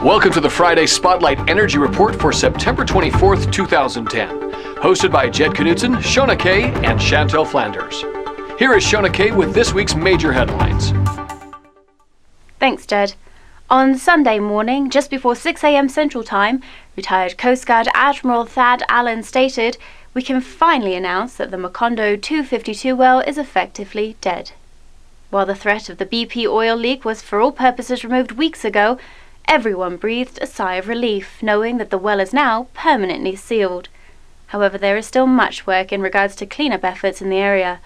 Welcome to the Friday Spotlight Energy Report for September 24th, 2010. Hosted by Jed Knutson, Shona Kay, and Chantel Flanders. Here is Shona Kay with this week's major headlines. Thanks, Jed. On Sunday morning, just before 6 a.m. Central Time, retired Coast Guard Admiral Thad Allen stated, "We can finally announce that the Macondo 252 well is effectively dead." While the threat of the BP oil leak was for all purposes removed weeks ago, everyone breathed a sigh of relief, knowing that the well is now permanently sealed. However, there is still much work in regards to cleanup efforts in the area.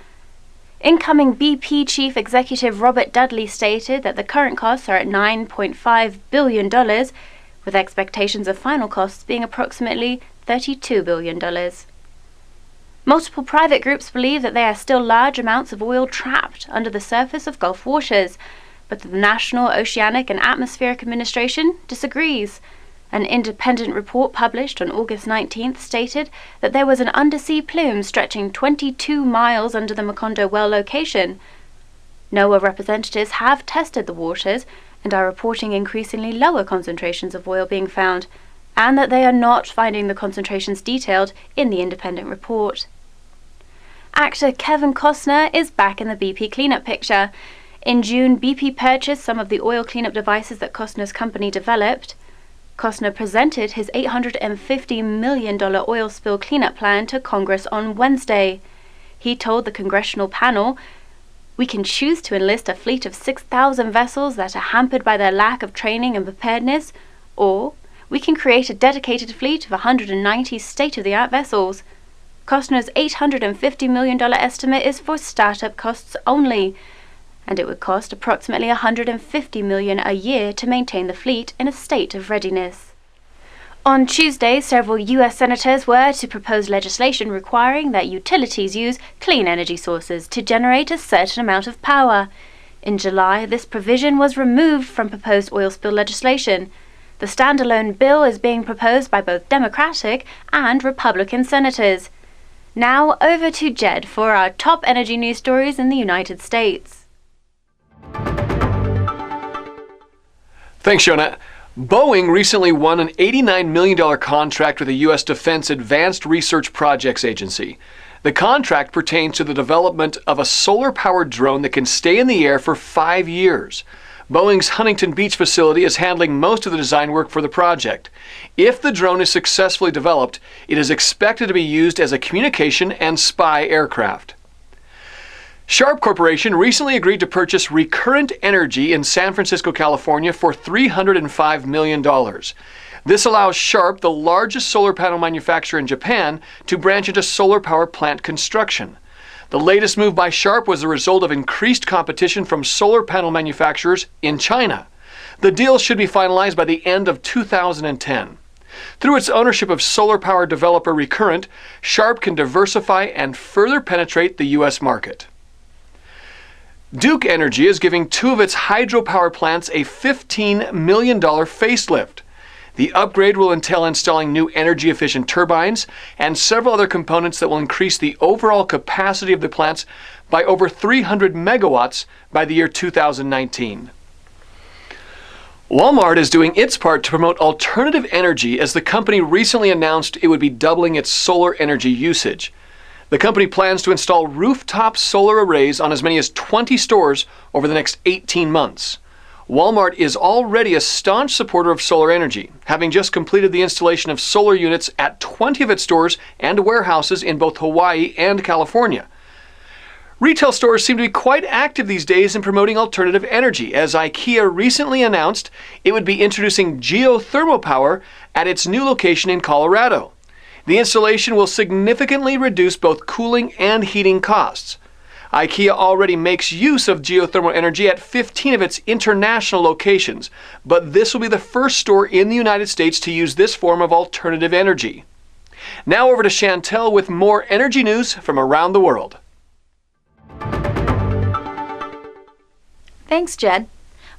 Incoming BP Chief Executive Robert Dudley stated that the current costs are at $9.5 billion, with expectations of final costs being approximately $32 billion. Multiple private groups believe that there are still large amounts of oil trapped under the surface of Gulf waters, but the National Oceanic and Atmospheric Administration disagrees. An independent report published on August 19th stated that there was an undersea plume stretching 22 miles under the Macondo well location. NOAA representatives have tested the waters and are reporting increasingly lower concentrations of oil being found, and that they are not finding the concentrations detailed in the independent report. Actor Kevin Costner is back in the BP cleanup picture. In June, BP purchased some of the oil cleanup devices that Costner's company developed. Costner presented his $850 million oil spill cleanup plan to Congress on Wednesday. He told the congressional panel, "We can choose to enlist a fleet of 6,000 vessels that are hampered by their lack of training and preparedness, or we can create a dedicated fleet of 190 state-of-the-art vessels." Costner's $850 million estimate is for startup costs only, and it would cost approximately $150 million a year to maintain the fleet in a state of readiness. On Tuesday, several U.S. senators were to propose legislation requiring that utilities use clean energy sources to generate a certain amount of power. In July, this provision was removed from proposed oil spill legislation. The standalone bill is being proposed by both Democratic and Republican senators. Now over to Jed for our top energy news stories in the United States. Thanks, Shona. Boeing recently won an $89 million contract with the U.S. Defense Advanced Research Projects Agency. The contract pertains to the development of a solar-powered drone that can stay in the air for 5 years. Boeing's Huntington Beach facility is handling most of the design work for the project. If the drone is successfully developed, it is expected to be used as a communication and spy aircraft. Sharp Corporation recently agreed to purchase Recurrent Energy in San Francisco, California for $305 million. This allows Sharp, the largest solar panel manufacturer in Japan, to branch into solar power plant construction. The latest move by Sharp was the result of increased competition from solar panel manufacturers in China. The deal should be finalized by the end of 2010. Through its ownership of solar power developer Recurrent, Sharp can diversify and further penetrate the U.S. market. Duke Energy is giving 2 of its hydropower plants a $15 million facelift. The upgrade will entail installing new energy-efficient turbines and several other components that will increase the overall capacity of the plants by over 300 megawatts by the year 2019. Wal-Mart is doing its part to promote alternative energy as the company recently announced it would be doubling its solar energy usage. The company plans to install rooftop solar arrays on as many as 20 stores over the next 18 months. Wal-Mart is already a staunch supporter of solar energy, having just completed the installation of solar units at 20 of its stores and warehouses in both Hawaii and California. Retail stores seem to be quite active these days in promoting alternative energy, as IKEA recently announced it would be introducing geothermal power at its new location in Colorado. The installation will significantly reduce both cooling and heating costs. IKEA already makes use of geothermal energy at 15 of its international locations, but this will be the first store in the United States to use this form of alternative energy. Now over to Chantel with more energy news from around the world. Thanks, Jed.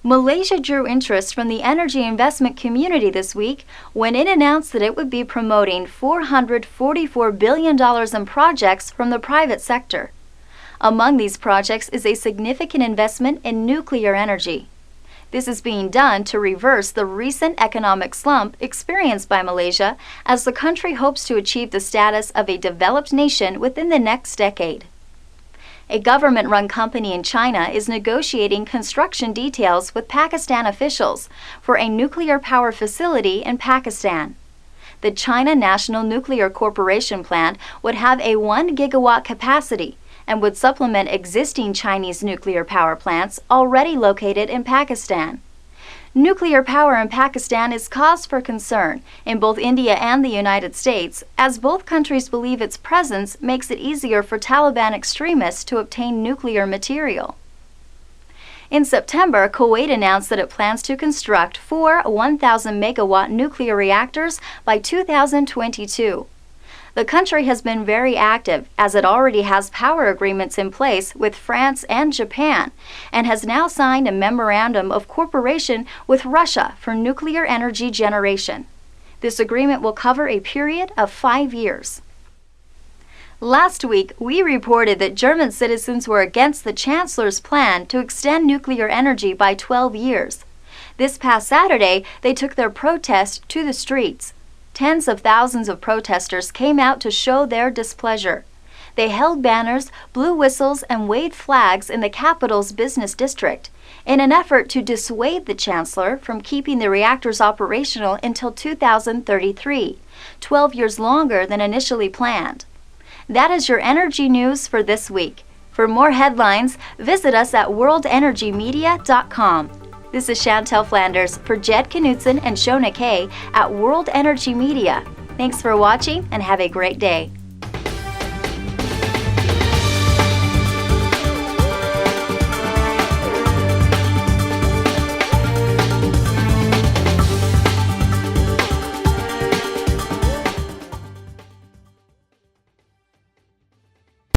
Malaysia drew interest from the energy investment community this week when it announced that it would be promoting $444 billion in projects from the private sector. Among these projects is a significant investment in nuclear energy. This is being done to reverse the recent economic slump experienced by Malaysia as the country hopes to achieve the status of a developed nation within the next decade. A government-run company in China is negotiating construction details with Pakistan officials for a nuclear power facility in Pakistan. The China National Nuclear Corporation plant would have a 1 gigawatt capacity and would supplement existing Chinese nuclear power plants already located in Pakistan. Nuclear power in Pakistan is cause for concern in both India and the United States, as both countries believe its presence makes it easier for Taliban extremists to obtain nuclear material. In September, Kuwait announced that it plans to construct 4 1,000-megawatt nuclear reactors by 2022. The country has been very active, as it already has power agreements in place with France and Japan, and has now signed a memorandum of cooperation with Russia for nuclear energy generation. This agreement will cover a period of 5 years. Last week, we reported that German citizens were against the Chancellor's plan to extend nuclear energy by 12 years. This past Saturday, they took their protest to the streets. Tens of thousands of protesters came out to show their displeasure. They held banners, blew whistles, and waved flags in the capital's business district in an effort to dissuade the Chancellor from keeping the reactors operational until 2033, 12 years longer than initially planned. That is your energy news for this week. For more headlines, visit us at worldenergymedia.com. This is Chantel Flanders for Jed Knutson and Shona Kay at World Energy Media. Thanks for watching and have a great day.